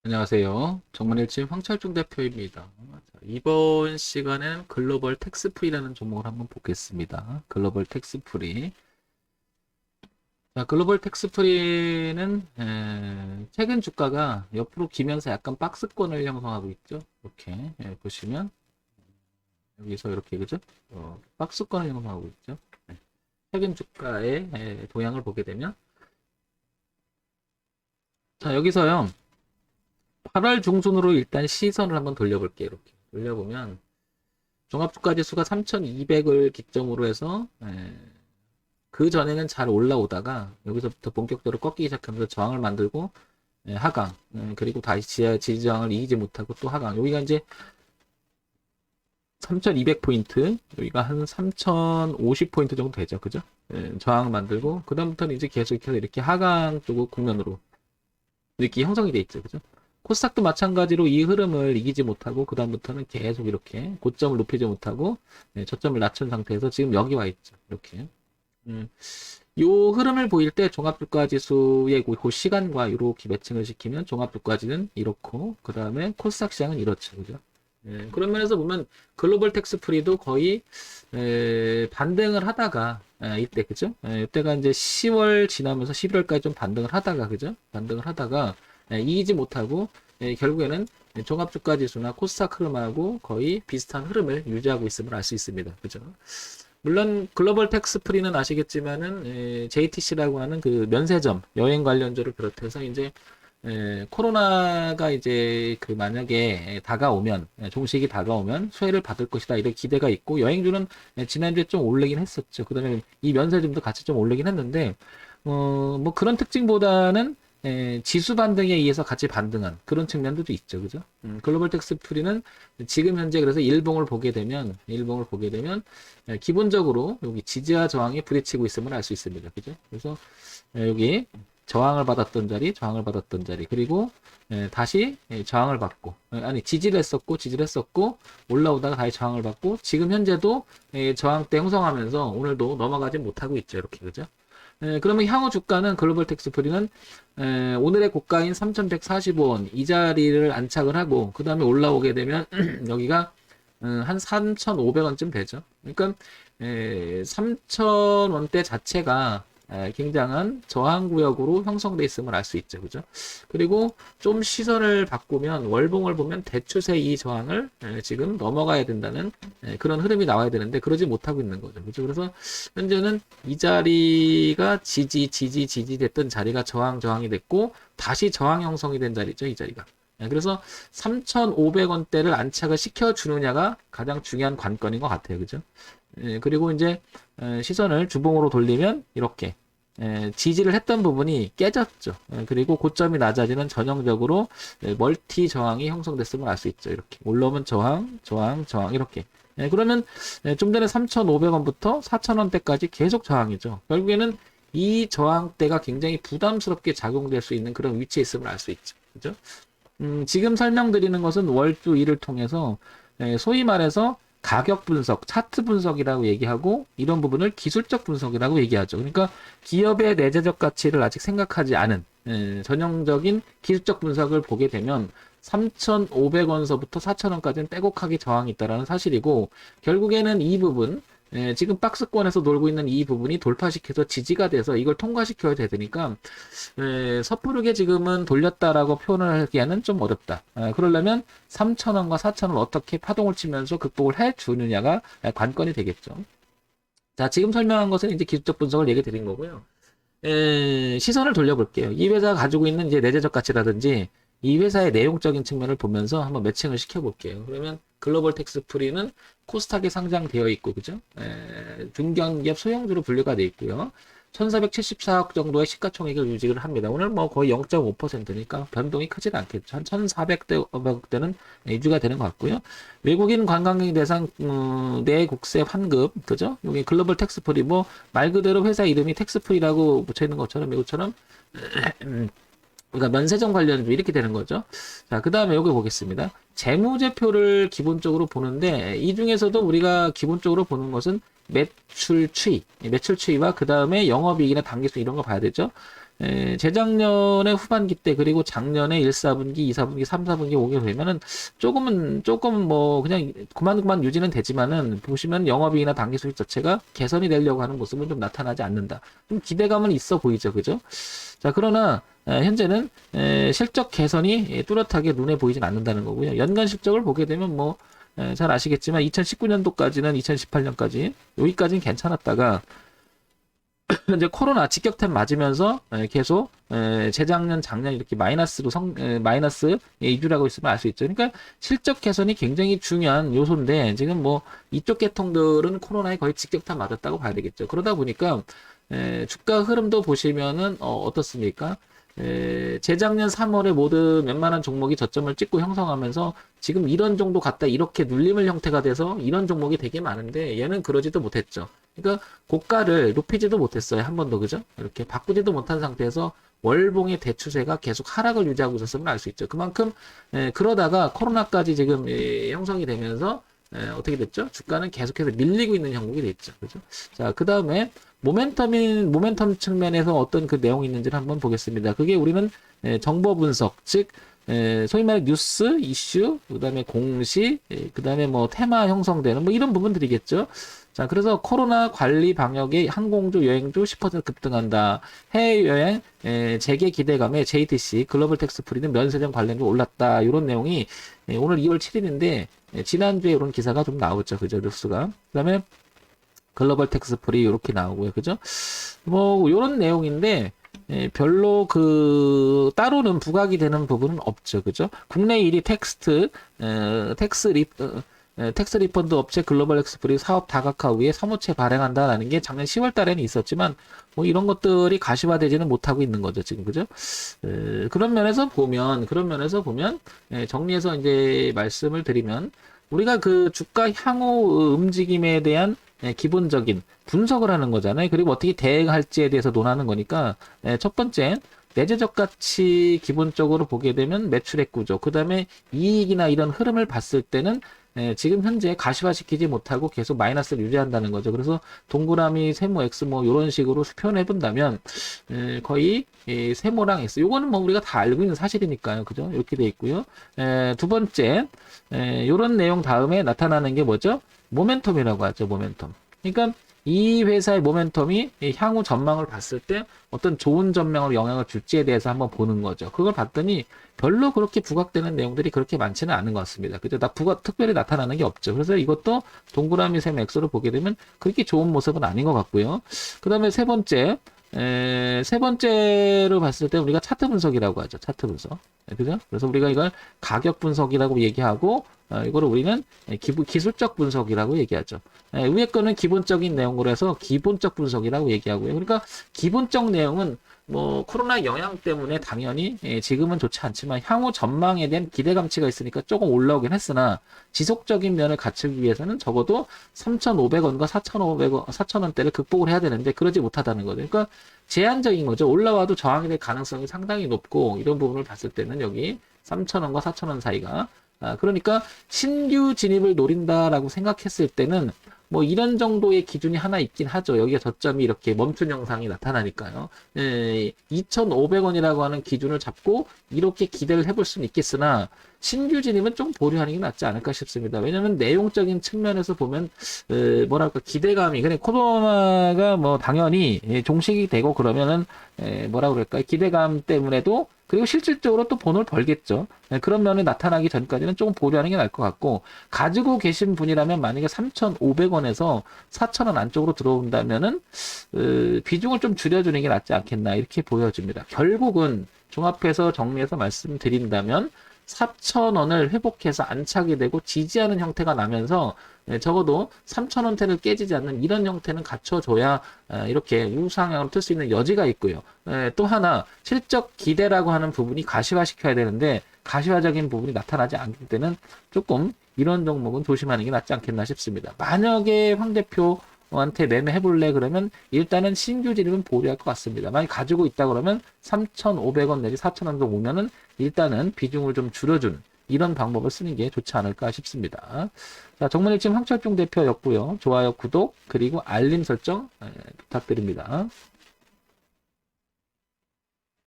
안녕하세요. 정만일침 황철중 대표입니다. 자, 이번 시간에는 글로벌 텍스프리라는 종목을 한번 보겠습니다. 글로벌 텍스프리. 자, 글로벌 텍스프리는 최근 주가가 옆으로 기면서 약간 박스권을 형성하고 있죠. 이렇게 보시면 여기서 이렇게 그죠? 박스권을 형성하고 있죠. 네. 최근 주가의 동향을 보게 되면 자, 여기서요. 8월 중순으로 일단 시선을 한번 돌려볼게요. 이렇게 돌려보면 종합주가지수가 3,200을 기점으로 해서 그 전에는 잘 올라오다가 여기서부터 본격적으로 꺾이기 시작하면서 저항을 만들고 하강, 그리고 다시 지지저항을 이기지 못하고 또 하강. 여기가 이제 3,200포인트, 여기가 한 3,050포인트 정도 되죠. 그죠? 저항을 만들고 그다음부터는 이제 계속해서 이렇게 하강 쪽 국면으로 이렇게 형성이 돼 있죠. 그죠? 코스닥도 마찬가지로 이 흐름을 이기지 못하고 그 다음부터는 계속 이렇게 고점을 높이지 못하고 저점을 낮춘 상태에서 지금 여기 와 있죠. 이렇게. 요 흐름을 보일 때 종합주가지수의 그 시간과 이렇게 매칭을 시키면 종합주가지는 이렇고 그 다음에 코스닥 시장은 이렇죠. 그죠? 그런 면에서 보면 글로벌 텍스프리도 거의 반등을 하다가 이때 그죠? 이때가 이제 10월 지나면서 11월까지 좀 반등을 하다가 그죠? 반등을 하다가 이기지 못하고 결국에는 종합주가지수나 코스닥 흐름하고 거의 비슷한 흐름을 유지하고 있음을 알 수 있습니다. 그죠? 물론 글로벌 텍스프리는 아시겠지만은 JTC라고 하는 그 면세점 여행 관련주를 비롯해서 이제 코로나가 이제 그 만약에 다가오면 종식이 다가오면 수혜를 받을 것이다 이런 기대가 있고 여행주는 지난주에 좀 오르긴 했었죠. 그다음에 이 면세점도 같이 좀 오르긴 했는데 뭐 그런 특징보다는 지수 반등에 의해서 같이 반등한 그런 측면도 있죠, 그죠? 글로벌 텍스프리는 지금 현재 그래서 일봉을 보게 되면 기본적으로 여기 지지와 저항이 부딪히고 있음을 알 수 있습니다, 그죠? 그래서 여기 저항을 받았던 자리, 그리고 다시 저항을 받고, 아니 지지를 했었고 올라오다가 다시 저항을 받고 지금 현재도 저항대 형성하면서 오늘도 넘어가지 못하고 있죠, 이렇게 그죠? 그러면 향후 주가는 글로벌 텍스프리는 오늘의 고가인 3,145원 이 자리를 안착을 하고 그 다음에 올라오게 되면 여기가 한 3,500원쯤 되죠. 그러니까 3,000원대 자체가 굉장한 저항구역으로 형성돼 있음을 알 수 있죠. 그죠? 그리고 좀 시선을 바꾸면 월봉을 보면 대추세 이 저항을 지금 넘어가야 된다는 그런 흐름이 나와야 되는데 그러지 못하고 있는 거죠. 그죠? 그래서 현재는 이 자리가 지지 됐던 자리가 저항이 됐고 다시 저항 형성이 된 자리죠. 이 자리가. 그래서 3,500원대를 안착을 시켜주느냐가 가장 중요한 관건인 것 같아요. 그죠? 그리고 이제 시선을 주봉으로 돌리면 이렇게 지지를 했던 부분이 깨졌죠. 그리고 고점이 낮아지는 전형적으로 멀티 저항이 형성됐음을 알 수 있죠. 이렇게 올라오면 저항 이렇게. 그러면 좀 전에 3,500원부터 4,000원대까지 계속 저항이죠. 결국에는 이 저항대가 굉장히 부담스럽게 작용될 수 있는 그런 위치에 있음을 알 수 있죠. 그죠? 지금 설명드리는 것은 월주 일을 통해서 소위 말해서 가격 분석, 차트 분석이라고 얘기하고 이런 부분을 기술적 분석이라고 얘기하죠. 그러니까 기업의 내재적 가치를 아직 생각하지 않은 전형적인 기술적 분석을 보게 되면 3,500원서부터 4,000원까지는 빼곡하게 저항이 있다는 사실이고 결국에는 이 부분 지금 박스권에서 놀고 있는 이 부분이 돌파시켜서 지지가 돼서 이걸 통과시켜야 되니까 섣부르게 지금은 돌렸다라고 표현을 하기에는 좀 어렵다. 그러려면 3,000원과 4,000원 어떻게 파동을 치면서 극복을 해주느냐가 관건이 되겠죠. 자, 지금 설명한 것은 이제 기술적 분석을 얘기 드린 거고요. 시선을 돌려볼게요. 이 회사가 가지고 있는 이제 내재적 가치라든지 이 회사의 내용적인 측면을 보면서 한번 매칭을 시켜볼게요. 그러면 글로벌 텍스프리는 코스닥에 상장되어 있고, 그죠? 중견기업 소형주로 분류가 되어 있고요. 1474억 정도의 시가총액을 유지를 합니다. 오늘 뭐 거의 0.5%니까 변동이 크진 않겠죠. 한 1400대는 유지가 되는 것 같고요. 외국인 관광객 대상 내국세 환급, 그죠? 여기 글로벌 텍스프리 뭐 말 그대로 회사 이름이 텍스프리라고 붙여 있는 것처럼 이것처럼 그러니까 면세점 관련주 이렇게 되는 거죠. 자, 그 다음에 여기 보겠습니다. 재무제표를 기본적으로 보는데 이 중에서도 우리가 기본적으로 보는 것은 매출 추이와 그 다음에 영업이익이나 단기순 이런 거 봐야 되죠. 재작년에 후반기 때 그리고 작년에 1, 4분기, 2, 4분기, 3, 4분기 오게 되면은 조금은 뭐 그냥 그만 유지는 되지만은 보시면 영업이익이나 단기 수익 자체가 개선이 되려고 하는 모습은 좀 나타나지 않는다. 좀 기대감은 있어 보이죠, 그죠? 자, 그러나 현재는 실적 개선이 뚜렷하게 눈에 보이진 않는다는 거고요. 연간 실적을 보게 되면 뭐 잘 아시겠지만 2019년도까지는 2018년까지 여기까지는 괜찮았다가 이제 코로나 직격탄 맞으면서 계속 재작년, 작년 이렇게 마이너스로 마이너스 이주라고 있으면 알 수 있죠. 그러니까 실적 개선이 굉장히 중요한 요소인데 지금 뭐 이쪽 계통들은 코로나에 거의 직격탄 맞았다고 봐야 되겠죠. 그러다 보니까 주가 흐름도 보시면은 어떻습니까? 재작년 3월에 모든 웬만한 종목이 저점을 찍고 형성하면서 지금 이런 정도 갔다 이렇게 눌림을 형태가 돼서 이런 종목이 되게 많은데 얘는 그러지도 못했죠. 그러니까 고가를 높이지도 못했어요. 한 번도, 그죠? 이렇게 바꾸지도 못한 상태에서 월봉의 대추세가 계속 하락을 유지하고 있었음을 알 수 있죠. 그만큼 그러다가 코로나까지 지금 형성이 되면서 어떻게 됐죠? 주가는 계속해서 밀리고 있는 형국이 됐죠. 그죠? 자, 그 다음에 모멘텀 측면에서 어떤 그 내용이 있는지를 한번 보겠습니다. 그게 우리는 정보 분석, 즉 소위 말해 뉴스, 이슈, 그 다음에 공시, 그 다음에 뭐 테마 형성되는 뭐 이런 부분들이겠죠. 자, 그래서 코로나 관리 방역에 항공주, 여행주 10% 급등한다. 해외여행 재개 기대감에 JTC, 글로벌 텍스 프리는 면세점 관련주 올랐다. 이런 내용이 오늘 2월 7일인데 지난주에 이런 기사가 좀 나왔죠. 그죠? 뉴스가. 그 다음에 글로벌 텍스 프리 이렇게 나오고요. 그죠? 뭐 요런 내용인데 별로 그 따로는 부각이 되는 부분은 없죠. 그죠? 국내 1위 텍스 리펀드 업체 글로벌 엑스프리 사업 다각화 위해 사무체 발행한다라는 게 작년 10월 달에는 있었지만 뭐 이런 것들이 가시화되지는 못하고 있는 거죠, 지금. 그죠? 그런 면에서 보면 정리해서 이제 말씀을 드리면 우리가 그 주가 향후 움직임에 대한 기본적인 분석을 하는 거잖아요. 그리고 어떻게 대응할지에 대해서 논하는 거니까 첫 번째 내재적 가치 기본적으로 보게 되면 매출액 구조, 그 다음에 이익이나 이런 흐름을 봤을 때는 지금 현재 가시화시키지 못하고 계속 마이너스를 유지한다는 거죠. 그래서 동그라미, 세모, X 뭐 이런 식으로 표현해 본다면 거의 세모랑 X, 요거는 뭐 우리가 다 알고 있는 사실이니까요. 그죠? 이렇게 돼 있고요. 두 번째 요런 내용 다음에 나타나는 게 뭐죠? 모멘텀이라고 하죠. 모멘텀. 그러니까 이 회사의 모멘텀이 향후 전망을 봤을 때 어떤 좋은 전망으로 영향을 줄지에 대해서 한번 보는 거죠. 그걸 봤더니 별로 그렇게 부각되는 내용들이 그렇게 많지는 않은 것 같습니다. 그죠? 특별히 나타나는 게 없죠. 그래서 이것도 동그라미 셈 X로 보게 되면 그렇게 좋은 모습은 아닌 것 같고요. 그 다음에 세 번째로 봤을 때 우리가 차트 분석이라고 하죠. 차트 분석. 그죠? 그래서 우리가 이걸 가격 분석이라고 얘기하고 이거를 우리는 기술적 분석이라고 얘기하죠. 위에 거는 기본적인 내용으로 해서 기본적 분석이라고 얘기하고요. 그러니까 기본적 내용은 뭐 코로나 영향 때문에 당연히 지금은 좋지 않지만 향후 전망에 대한 기대감치가 있으니까 조금 올라오긴 했으나 지속적인 면을 갖추기 위해서는 적어도 3,500원과 4,000원대를 극복을 해야 되는데 그러지 못하다는 거죠. 그러니까 제한적인 거죠. 올라와도 저항이 될 가능성이 상당히 높고 이런 부분을 봤을 때는 여기 3,000원과 4,000원 사이가 그러니까 신규 진입을 노린다라고 생각했을 때는 뭐 이런 정도의 기준이 하나 있긴 하죠. 여기가 저점이 이렇게 멈춘 영상이 나타나니까요. 2,500원이라고 하는 기준을 잡고 이렇게 기대를 해볼 수는 있겠으나 신규 진입은 좀 보류하는 게 낫지 않을까 싶습니다. 왜냐하면 내용적인 측면에서 보면 뭐랄까 기대감이 그냥 코로나가 뭐 당연히 종식이 되고 그러면은 뭐라 그럴까요? 기대감 때문에도 그리고 실질적으로 또 돈을 벌겠죠. 그런 면이 나타나기 전까지는 조금 보류하는 게 나을 것 같고 가지고 계신 분이라면 만약에 3,500원에서 4,000원 안쪽으로 들어온다면은 비중을 좀 줄여주는 게 낫지 않겠나 이렇게 보여집니다. 결국은 종합해서 정리해서 말씀드린다면 4,000원을 회복해서 안착이 되고 지지하는 형태가 나면서 적어도 3,000원대를 깨지지 않는 이런 형태는 갖춰줘야 이렇게 우상향으로 틀 수 있는 여지가 있고요. 또 하나 실적 기대라고 하는 부분이 가시화시켜야 되는데 가시화적인 부분이 나타나지 않을 때는 조금 이런 종목은 조심하는 게 낫지 않겠나 싶습니다. 만약에 황 대표한테 매매해볼래 그러면 일단은 신규 진입은 보류할 것 같습니다. 만약 가지고 있다 그러면 3,500원 내지 4,000원 정도 오면은 일단은 비중을 좀 줄여준 이런 방법을 쓰는 게 좋지 않을까 싶습니다. 자, 정문일침 황철중 대표였고요. 좋아요, 구독, 그리고 알림 설정 부탁드립니다.